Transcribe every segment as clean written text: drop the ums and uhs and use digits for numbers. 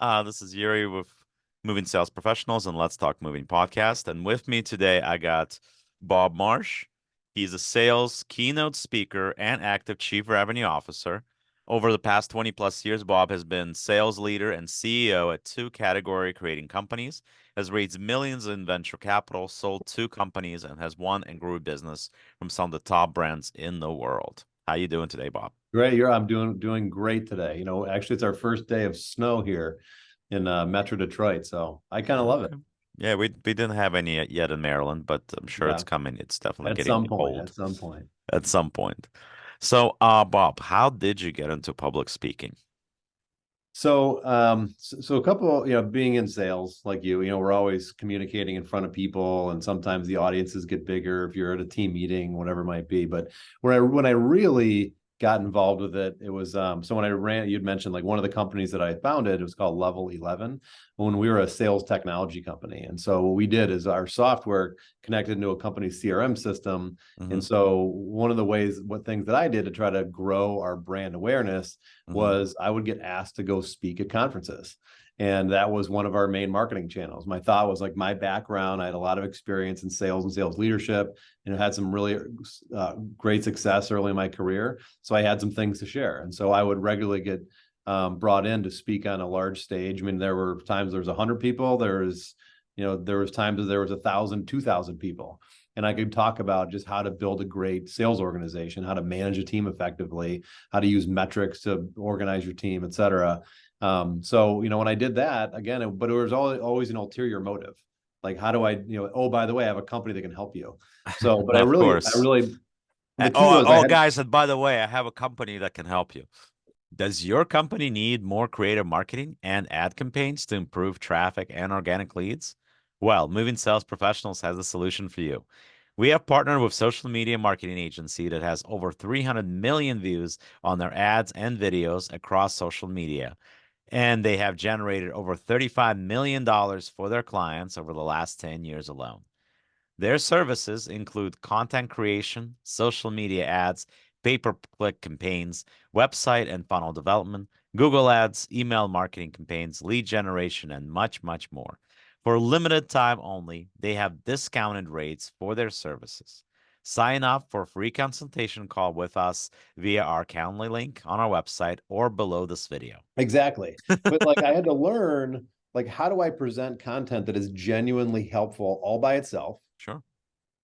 This is Yuri with Moving Sales Professionals and Let's Talk Moving podcast. And with me today, I got Bob Marsh. He's a sales keynote speaker and active chief revenue officer. Over the past 20 plus years, Bob has been sales leader and CEO at two category creating companies, has raised millions in venture capital, sold two companies, and has won and grew business from some of the top brands in the world. How you doing today, Bob? Great, I'm doing great today. Actually, it's our first day of snow here in Metro Detroit, so I kind of love it. Okay. Yeah, we didn't have any yet in Maryland, but I'm sure it's Yeah, coming. It's definitely at getting some point, cold at some point. at some point. So, Bob, how did you get into public speaking? So a couple, being in sales like we're always communicating in front of people, and sometimes the audiences get bigger if you're at a team meeting, whatever it might be. But when I really got involved with it, it was so when I ran, you'd mentioned like one of the companies that I founded, it was called Level 11 when we were a sales technology company. And so what we did is our software connected into a company's CRM system. And Hmm. so one of the what things that I did to try to grow our brand awareness Hmm. was I would get asked to go speak at conferences. And that was one of our main marketing channels. My thought was like my background, I had a lot of experience in sales and sales leadership, and had some really great success early in my career. So I had some things to share. And so I would regularly get brought in to speak on a large stage. I mean, there were times there was 100 people. There was times there was 1,000, 2,000 people. And I could talk about just how to build a great sales organization, how to manage a team effectively, how to use metrics to organize your team, et cetera. So, when I did that again, but it was always an ulterior motive. Like, how do I, oh, by the way, I have a company that can help you. So, but Of I course. really, the key Oh, was I oh, had, guys, and by the way, I have a company that can help you. Does your company need more creative marketing and ad campaigns to improve traffic and organic leads? Well, Moving Sales Professionals has a solution for you. We have partnered with social media marketing agency that has over 300 million views on their ads and videos across social media, and they have generated over $35 million for their clients over the last 10 years alone. Their services include content creation, social media ads, pay-per-click campaigns, website and funnel development, Google Ads, email marketing campaigns, lead generation, and much, much more. For limited time only, they have discounted rates for their services. Sign up for a free consultation call with us via our Calendly link on our website or below this video. exactly. But like I had to learn, like, how do I present content that is genuinely helpful all by itself, Sure.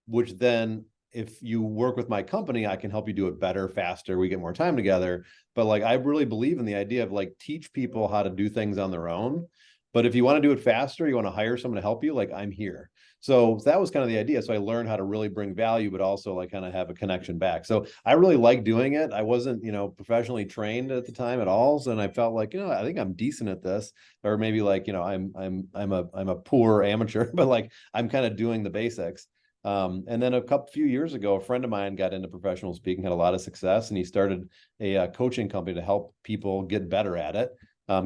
which then if you work with my company, I can help you do it better, faster, we get more time together. But like I really believe in the idea of like teach people how to do things on their own. But if you want to do it faster, you want to hire someone to help you, like I'm here. So that was kind of the idea. So I learned how to really bring value, but also like kind of have a connection back. So I really like doing it. I wasn't, professionally trained at the time at all. So, and I felt like, I think I'm decent at this, or maybe like, I'm a poor amateur, but like I'm kind of doing the basics. And then few years ago, a friend of mine got into professional speaking, had a lot of success, and he started a coaching company to help people get better at it,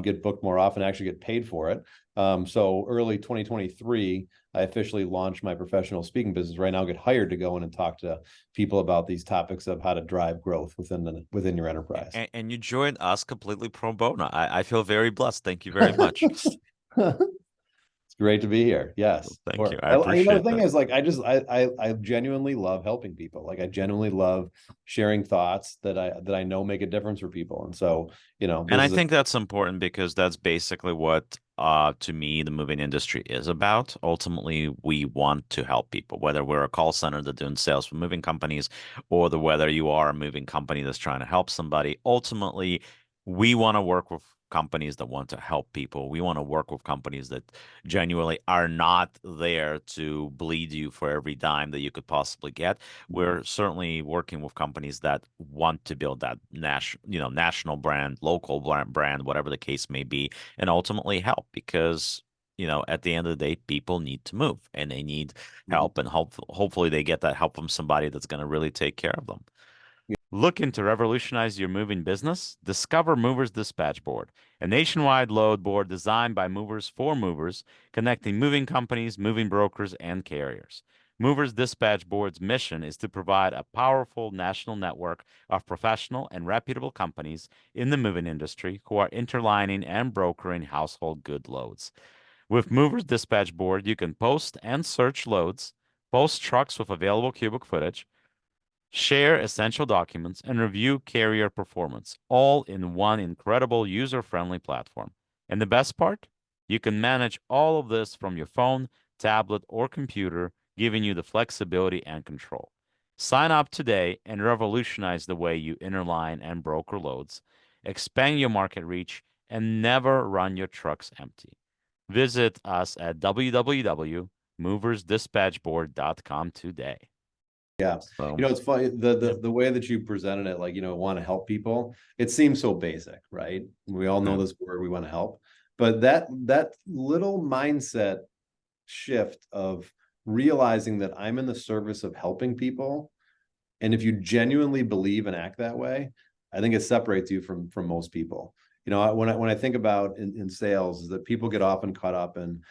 get booked more often, actually get paid for it. So early 2023, I officially launched my professional speaking business. Right now, I get hired to go in and talk to people about these topics of how to drive growth within your enterprise. And you joined us completely pro bono. I feel very blessed. Thank you very much. It's great to be here. Yes. Thank you. Or I the appreciate thing that. is like I genuinely love helping people. Like I genuinely love sharing thoughts that I know make a difference for people. And so, And this I is a think that's important because that's basically what, to me, the moving industry is about. Ultimately, we want to help people, whether we're a call center that's doing sales for moving companies or whether you are a moving company that's trying to help somebody. Ultimately, we want to work with companies that want to help people. We want to work with companies that genuinely are not there to bleed you for every dime that you could possibly get. We're certainly working with companies that want to build that national brand, local brand, whatever the case may be, and ultimately help because at the end of the day, people need to move and they need help, and hopefully they get that help from somebody that's going to really take care of them. Looking to revolutionize your moving business? Discover Movers Dispatch Board, a nationwide load board designed by movers for movers, connecting moving companies, moving brokers, and carriers. Movers Dispatch Board's mission is to provide a powerful national network of professional and reputable companies in the moving industry who are interlining and brokering household good loads. With Movers Dispatch Board, you can post and search loads, post trucks with available cubic footage, share essential documents, and review carrier performance, all in one incredible user-friendly platform. And the best part? You can manage all of this from your phone, tablet, or computer, giving you the flexibility and control. Sign up today and revolutionize the way you interline and broker loads, expand your market reach, and never run your trucks empty. Visit us at www.moversdispatchboard.com today. Yeah. So, It's funny, yep. the way that you presented it, like, want to help people, it seems so basic, right? We all know Yeah. this word, we want to help. But that little mindset shift of realizing that I'm in the service of helping people, and if you genuinely believe and act that way, I think it separates you from most people. When I think about in sales, is that people get often caught up in,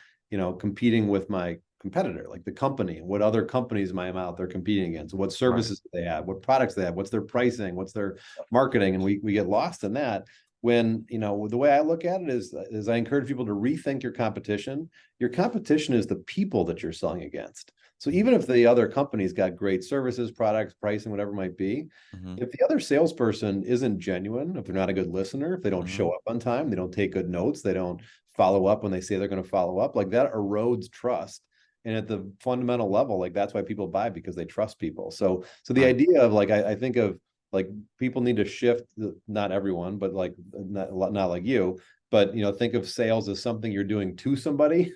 competing with my competitor, like the company, what other companies am I out there competing against, what Right. services they have, what products they have, what's their pricing, what's their marketing, and we get lost in that. When, the way I look at it is I encourage people to rethink your competition. Your competition is the people that you're selling against. So even if the other company's got great services, products, pricing, whatever it might be, Hmm. if the other salesperson isn't genuine, if they're not a good listener, if they don't Hmm. show up on time, they don't take good notes, they don't follow up when they say they're going to follow up, like that erodes trust. And at the fundamental level, like that's why people buy, because they trust people. So the Right. idea of, like, I think of, like, people need to shift, not everyone, but like not like you, but think of sales as something you're doing to somebody.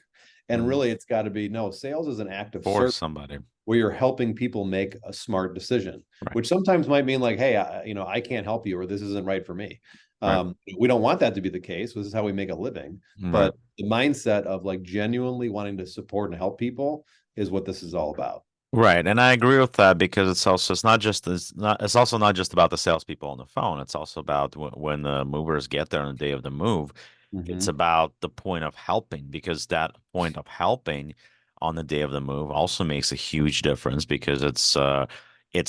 And Hmm. really, it's got to be, no, sales is an act of For service somebody. where you're helping people make a smart decision, Right. which sometimes might mean like, hey, I can't help you, or this isn't right for me. Right. We don't want that to be the case. This is how we make a living. Right. But the mindset of, like, genuinely wanting to support and help people is what this is all about. Right. And I agree with that because it's also not just about the salespeople on the phone. It's also about when the movers get there on the day of the move. It's Mm-hmm. about the point of helping, because that point of helping on the day of the move also makes a huge difference, because it's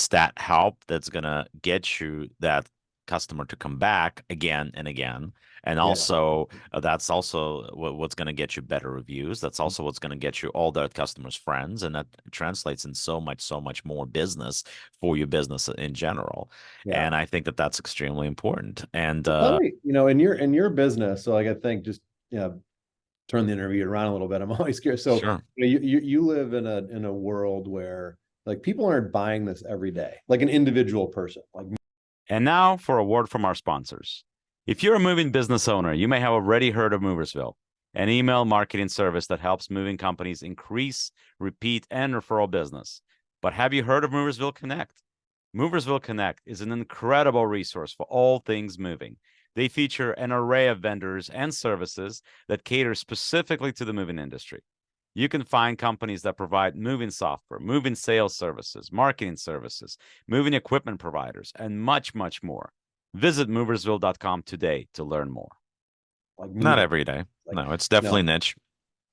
that help that's gonna get you that customer to come back again and again. And Yeah. also that's also what's going to get you better reviews. That's also what's going to get you all that customers' friends, and that translates in so much more business for your business in general. Yeah. And I think that that's extremely important. And Well, tell me, in your business, so, like, I think, just, turn the interview around a little bit. I'm always curious. So, sure. you live in a world where, like, people aren't buying this every day, like an individual person. Like, And now for a word from our sponsors. If you're a moving business owner, you may have already heard of Moversville, an email marketing service that helps moving companies increase, repeat, and referral business. But have you heard of Moversville Connect? Moversville Connect is an incredible resource for all things moving. They feature an array of vendors and services that cater specifically to the moving industry. You can find companies that provide moving software, moving sales services, marketing services, moving equipment providers, and much more. Visit moversville.com today to learn more. like Not moving, every day. like, No, it's definitely no, niche.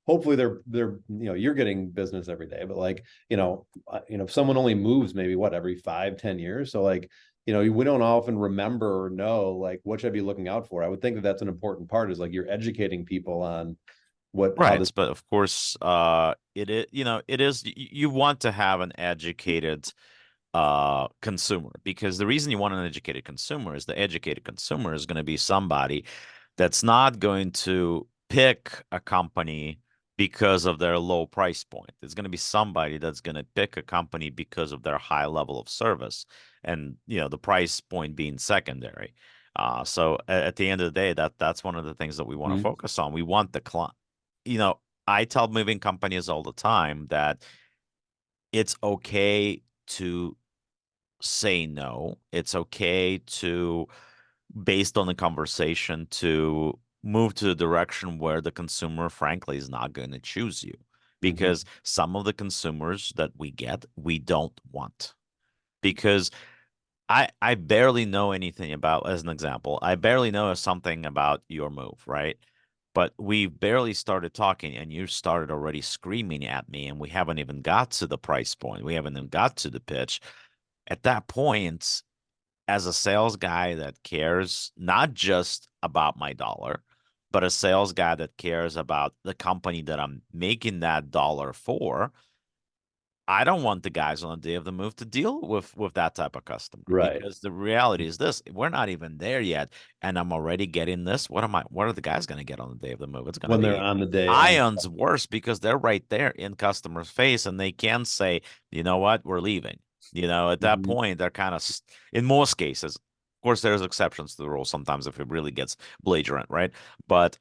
hopefully they're you're getting business every day, but, like, if someone only moves maybe what, every 5-10 years, so, like, we don't often remember or know, like, what should I be looking out for. I would think that that's an important part, is like you're educating people on how Right. this. But of course, it is, you want to have an educated consumer, because the reason you want an educated consumer is the educated consumer is going to be somebody that's not going to pick a company because of their low price point. It's going to be somebody that's going to pick a company because of their high level of service, and the price point being secondary. So at the end of the day, that's one of the things that we want to Mhm. focus on. We want the client. I tell moving companies all the time that it's okay to say no. It's okay to, based on the conversation, to move to the direction where the consumer, frankly, is not going to choose you. Mhm. Because some of the consumers that we get, we don't want. Because I barely know anything about, as an example, I barely know something about your move, right? but we barely started talking and you started already screaming at me and we haven't even got to the price point. We haven't even got to the pitch. At that point, as a sales guy that cares not just about my dollar, but a sales guy that cares about the company that I'm making that dollar for, I don't want the guys on the day of the move to deal with that type of customer, Right. because the reality is this: we're not even there yet, and I'm already getting this. What are the guys going to get on the day of the move? It's going to When they're be on the day on. ions worse, because they're right there in customer's face and they can say, you know what, we're leaving. At that Mhm. point, they're kind of, in most cases, of course, there's exceptions to the rule sometimes if it really gets belligerent, right? But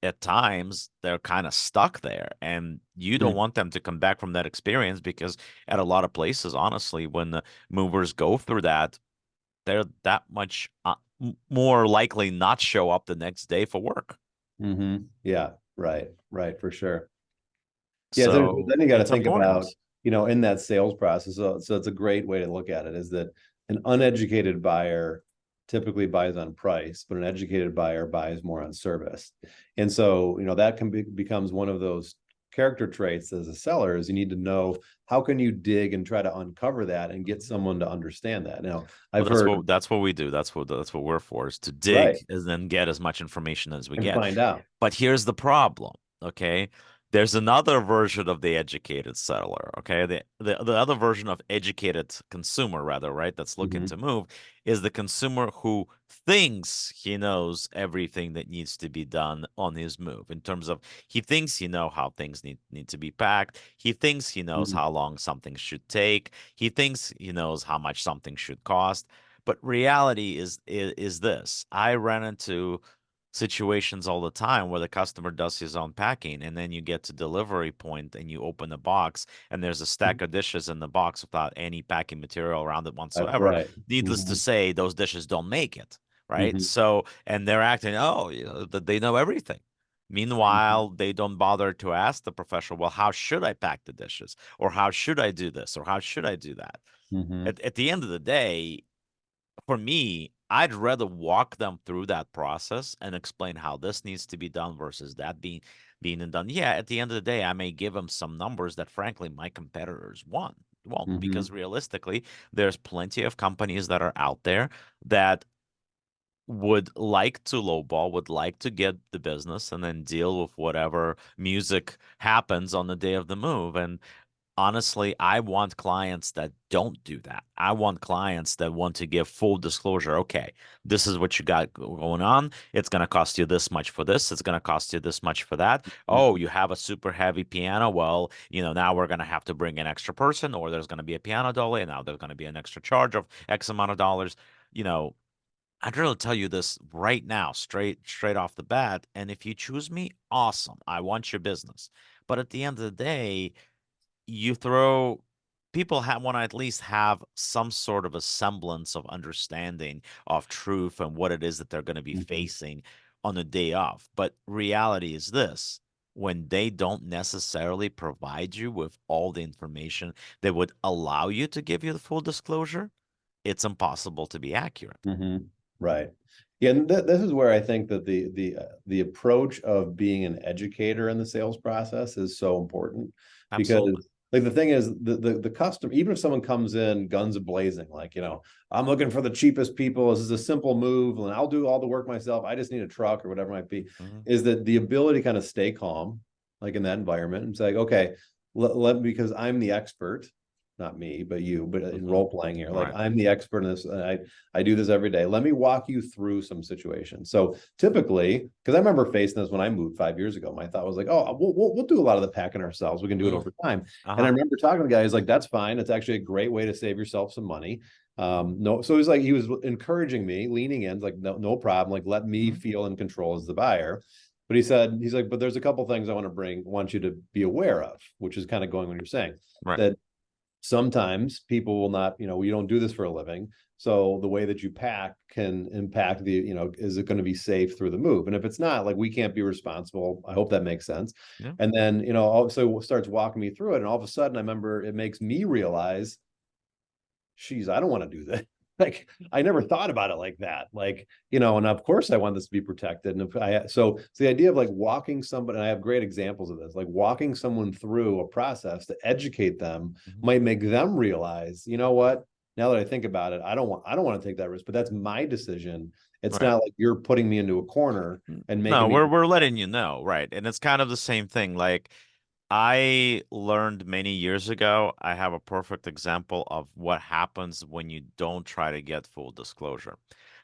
at times they're kind of stuck there, and you don't Mm. want them to come back from that experience, because at a lot of places, honestly, when the movers go through that, they're that much more likely not show up the next day for work. Yeah, right, for sure. Yeah, so So then you got to it's think important. about, in that sales process. So it's a great way to look at it, is that an uneducated buyer typically buys on price, but an educated buyer buys more on service. And so, that becomes one of those character traits as a seller. Is you need to know, how can you dig and try to uncover that and get someone to understand that. Now, Well, I've heard. that's what we do. That's what we're for, is to dig Right. and then get as much information as we And get. find out. But here's the problem, okay? There's another version of the educated seller, okay? The other version of educated consumer, rather, right? That's looking Mhm. to move, is the consumer who thinks he knows everything that needs to be done on his move, in terms of, he thinks he know how things need to be packed. He thinks he knows Mhm. how long something should take. He thinks he knows how much something should cost. But reality is this. I ran into situations all the time where the customer does his own packing, and then you get to delivery point and you open the box and there's a stack of dishes in the box without any packing material around it That's whatsoever. right. Needless to Mhm. say, those dishes don't make it, right? Mhm. So, and they're acting, oh, that they know everything. Mhm. Meanwhile, they don't bother to ask the professional, well, how should I pack the dishes? Or how should I do this? Or how should I do that? Mhm. At the end of the day, for me, I'd rather walk them through that process and explain how this needs to be done versus that being done. Yeah, at the end of the day, I may give them some numbers that, frankly, my competitors won't, because Mhm. realistically, there's plenty of companies that are out there that would like to lowball, would like to get the business and then deal with whatever music happens on the day of the move. And honestly, I want clients that don't do that. I want clients that want to give full disclosure. Okay, this is what you got going on. It's going to cost you this much for this. It's going to cost you this much for that. Oh, Mhm. you have a super heavy piano. Well, now we're going to have to bring an extra person, or there's going to be a piano dolly, and now there's going to be an extra charge of X amount of dollars. You know, I'd really tell you this right now, straight off the bat. And if you choose me, awesome. I want your business. But at the end of the day, you throw people want to at least have some sort of a semblance of understanding of truth and what it is that they're going to be Mhm. facing on the day off. But reality is this: when they don't necessarily provide you with all the information that would allow you to give you the full disclosure, it's impossible to be accurate. Mhm. Right. Yeah, and this is where I think that the approach of being an educator in the sales process is so important, because, Absolutely. like, the thing is, the customer, even if someone comes in guns blazing, like, I'm looking for the cheapest people, this is a simple move and I'll do all the work myself, I just need a truck or whatever it might be, Mhm. is that the ability to kind of stay calm, like in that environment, and say, okay, because I'm the expert, not me, but you, but in Mhm. role playing here, like, Right. I'm the expert in this, and I do this every day. Let me walk you through some situations. So typically, because I remember facing this when I moved 5 years ago, my thought was like, oh, we'll do a lot of the packing ourselves. We can do it Mm. over time. And I Uh-huh. remember talking to the guy. He's like, that's fine. It's actually a great way to save yourself some money. No, so he was encouraging me, leaning in, like, no problem. Like, let me Mhm. feel in control as the buyer. But he's like, but there's a couple things I want you to be aware of, which is kind of going what you're saying, Right. that sometimes people will not, you don't do this for a living. So the way that you pack can impact is it going to be safe through the move? And if it's not, like, we can't be responsible. I hope that makes sense. Yeah. And then, also starts walking me through it. And all of a sudden, I remember it makes me realize, geez, I don't want to do that. like I never thought about it like that. Like, and of course I want this to be protected. And if so the idea of like walking somebody, and I have great examples of this, like walking someone through a process to educate them Mhm. might make them realize, you know what? Now that I think about it, I don't want to take that risk, but that's my decision. It's Right. not like you're putting me into a corner and No, making me. we're letting you know, right? And it's kind of the same thing. Like I learned many years ago, I have a perfect example of what happens when you don't try to get full disclosure.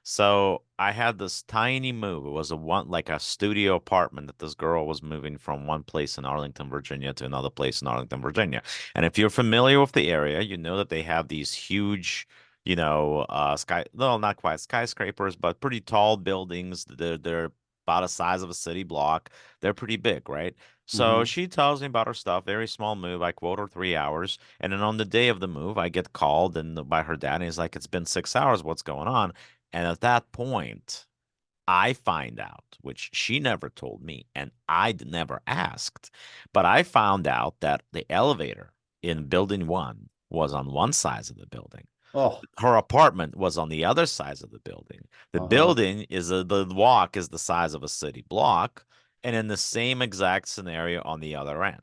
So I had this tiny move. It was like a studio apartment that this girl was moving from one place in Arlington, Virginia to another place in Arlington, Virginia. And if you're familiar with the area, you know that they have these huge, no, not quite skyscrapers, but pretty tall buildings. They're about the size of a city block. They're pretty big, right? So Mhm. she tells me about her stuff. Very small move. I quote her 3 hours. And then on the day of the move, I get called and by her dad. And he's like, "It's been 6 hours. What's going on?" And at that point, I find out, which she never told me, and never asked, but I found out that the elevator in building one was on one side of the building. Oh, Her apartment was on the other side of the building. The uh-huh. building is the walk is the size of a city block, and in the same exact scenario on the other end.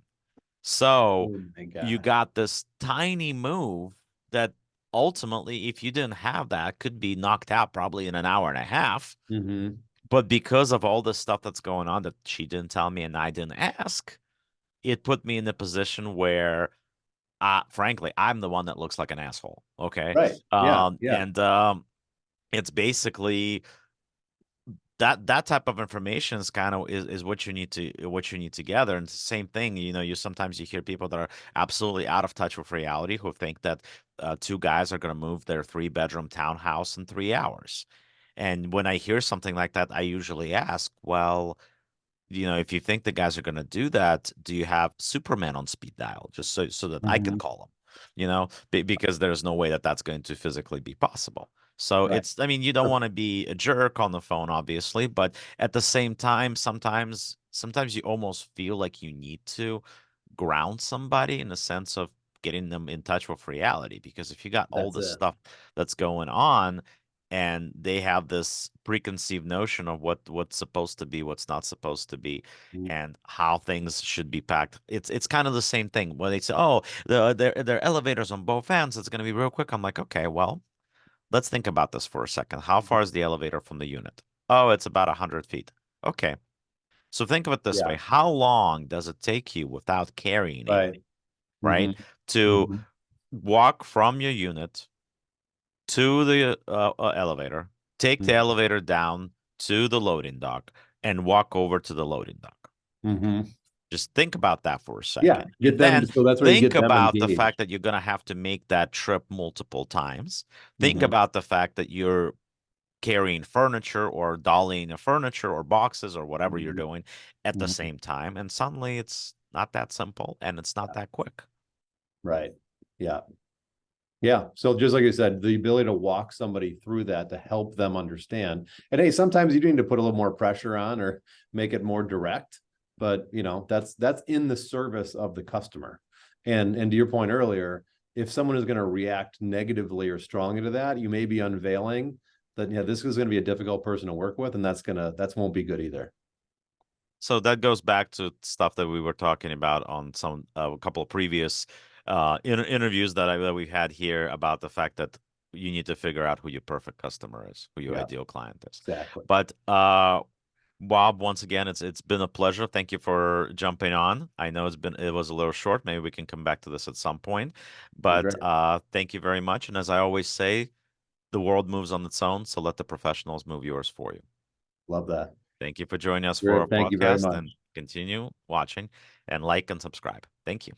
So Oh my you gosh. got this tiny move that ultimately, if you didn't have that, could be knocked out probably in an hour and a half. Hmm. But because of all the stuff that's going on that she didn't tell me and I didn't ask, it put me in a position where frankly, I'm the one that looks like an asshole. Okay. Right. Yeah. Yeah. And it's basically that type of information is kind of is what you need to gather. And it's the same thing, you sometimes you hear people that are absolutely out of touch with reality who think that two guys are going to move their 3-bedroom townhouse in 3 hours. And when I hear something like that, I usually ask, well, if you think the guys are going to do that, do you have Superman on speed dial just so that I can Hmm. call them? Because there's no way that that's going to physically be possible. So Right. I mean, you don't want to be a jerk on the phone, obviously, but at the same time, sometimes you almost feel like you need to ground somebody in the sense of getting them in touch with reality. Because if you got all That's this it. stuff that's going on and they have this preconceived notion of what's supposed to be, what's not supposed to be, Mhm. and how things should be packed. It's kind of the same thing when they say, "Oh, their elevators on both ends. It's going to be real quick." I'm like, "Okay, well, let's think about this for a second. How far is the elevator from the unit? Oh, it's about 100 feet. Okay, so think of it this Yeah. way: how long does it take you without carrying Right. anything, Hmm. right, to Hmm. walk from your unit to the elevator, take the elevator down to the loading dock, and walk over to the loading dock. Hmm. Just think about that for a Yeah. second. Get And them. then So that's where you think get them about the fact engaged. that you're going to have to make that trip multiple times. Think Hmm. about the fact that you're carrying furniture or dollying a furniture or boxes or whatever you're Hmm. doing at the Hmm. same time. And suddenly it's not that simple and it's not that quick. Right. Yeah. Yeah. So just like you said, the ability to walk somebody through that to help them understand. And hey, sometimes you do need to put a little more pressure on or make it more direct, but that's in the service of the customer. And to your point earlier, if someone is going to react negatively or strongly to that, you may be unveiling that this is going to be a difficult person to work with, and that won't be good either. So that goes back to stuff that we were talking about on a couple of previous interviews that we've had here about the fact that you need to figure out who your perfect customer is, who your Yeah, ideal client is. exactly. But Bob, once again, it's been a pleasure. Thank you for jumping on. I know it was a little short. Maybe we can come back to this at some point. Be But great. thank you very much. And as I always say, the world moves on its own, so let the professionals move yours for you. Love that. Thank you for joining us for our Great. Thank you very podcast much. and continue watching and like and subscribe. Thank you.